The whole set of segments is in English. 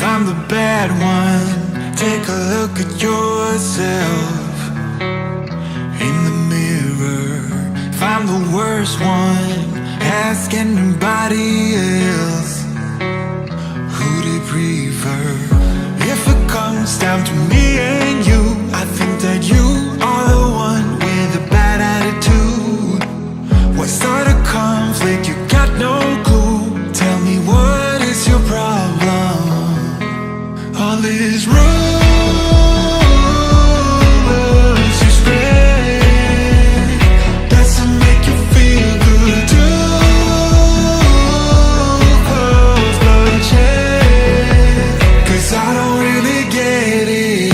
I'm the bad one. Take a look at yourself in the mirror. If I'm the worst one, ask anybody else who they prefer. If it comes down to me and you, I think that you are the one with a bad attitude. What sort of conflict? You got no clue. Tell me, what is your problem? All this rumors you spread doesn't make you feel good too. Cause bloodshed, 'cause I don't really get it.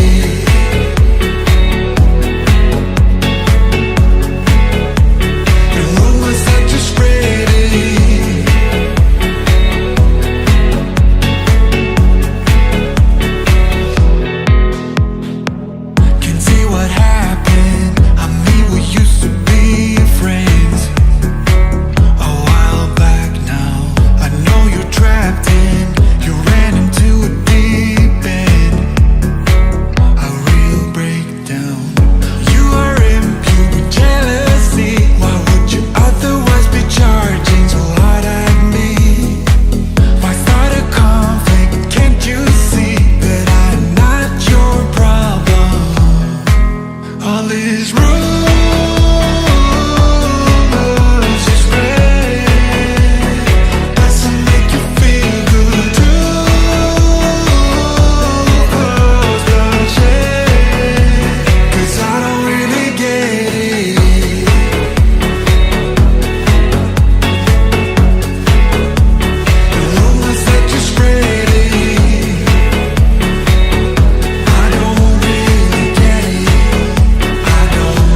The rumors that you spread it. Can see what happened. I mean, we used to be friends a while back now. I know you're trapped in, you ran into a deep end, a real breakdown. You are imbued with jealousy. Why would you otherwise be charging so hard at me? Why start a conflict? Can't you see that I'm not your problem? All these rumors you spread doesn't make you feel good too. Cause bloodshed, 'cause I don't really get it. The rumors that you spread it, I don't really get it. I don't.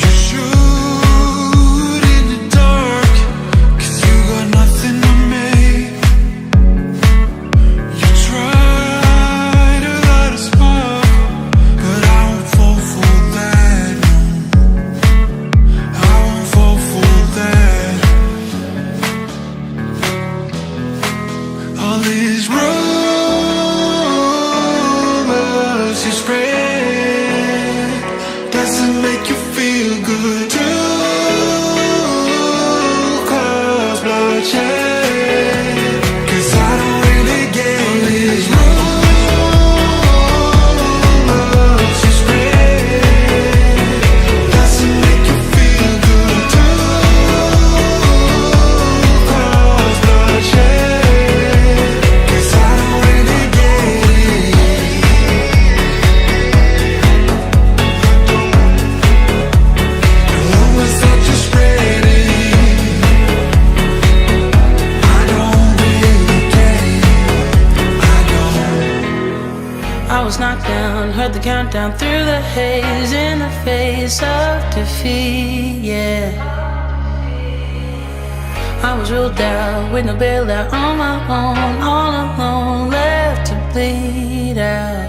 You shoot in the dark, 'cause you got nothing on me. You try to light a spark, but I won't fall for that. I won't fall for that. All these rumors you spread doesn't make you feel good too. Cause bloodshed, 'cause I don't really get these rumors you spread doesn't make you feel good too. Cause bloodshed, 'cause I don't really get it. The rumors that you spread it, I don't really get it. I don't. I was knocked down, heard the countdown through the haze in the face of defeat, yeah. I was ruled out with no bailout on my own, all alone, left to bleed out.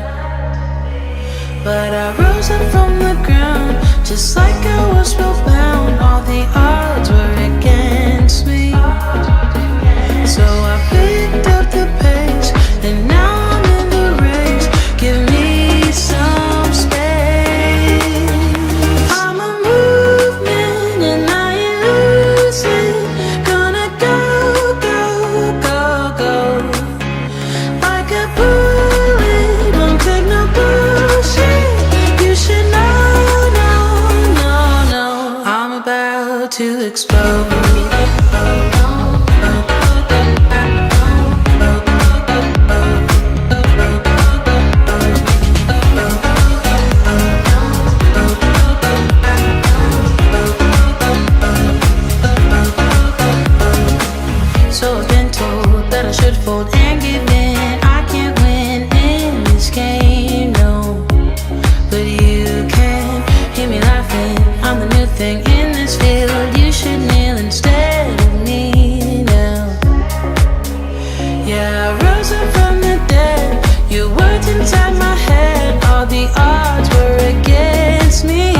But I rose up from the ground, just like I was spellbound. All the odds were against me, so I picked up the pace, and now I'm in the race. Give me some space. I'm a movement and I ain't losing. Gonna go, go, go, go. Like a bullet, won't take no bullshit. You should know, no, no, no. I'm about to explode. So I've been told that I should fold and give in. I can't win in this game, no. But you can hear me laughing. I'm the new thing in this field. You should kneel instead of me now. Yeah, I rose up from the dead. Your words inside my head. All the odds were against me,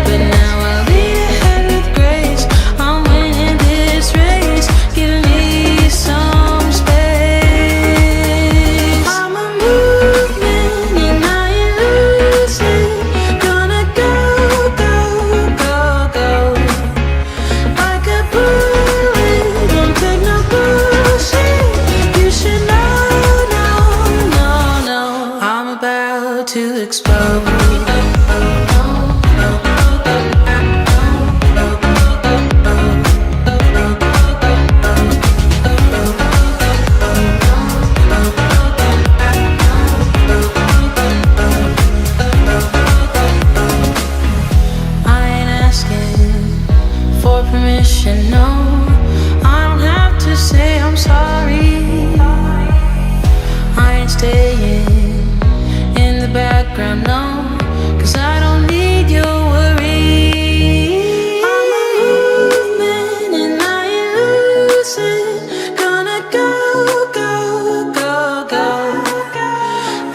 but now I'll lead ahead with grace. I'm winning this race. Give me some your permission, no. I don't have to say I'm sorry. I ain't staying in the background, no, 'cause I don't need your worry. I'm a movement and I ain't losing. Gonna go, go, go, go.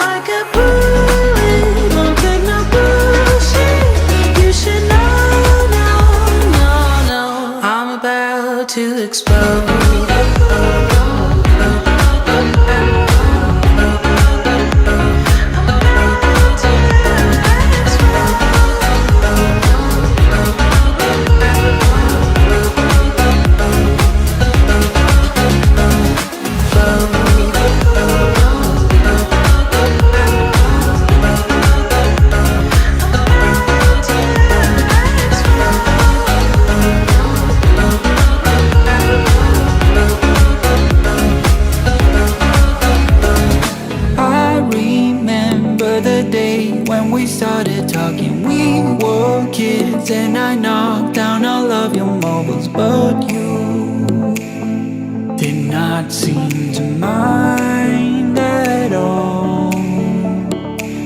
Like a bullet, won't take no bullshit. You should know, no, no, no. I'm about to explode. Started talking, we were kids, and I knocked down all of your mobiles, but you did not seem to mind at all.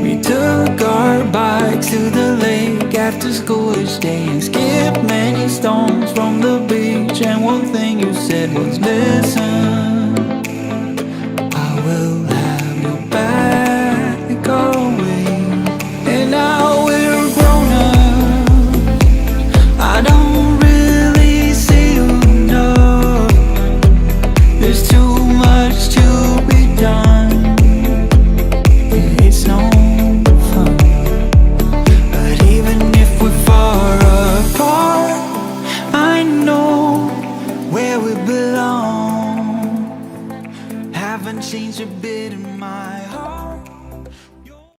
We took our bikes to the lake after school each day and skipped many stones from the beach, and one thing you said was, listen, I will have your back always. Now we're grown up, I don't really see you enough. There's too much to be done, it's no fun. But even if we're far apart, I know where we belong. Haven't changed a bit in my heart.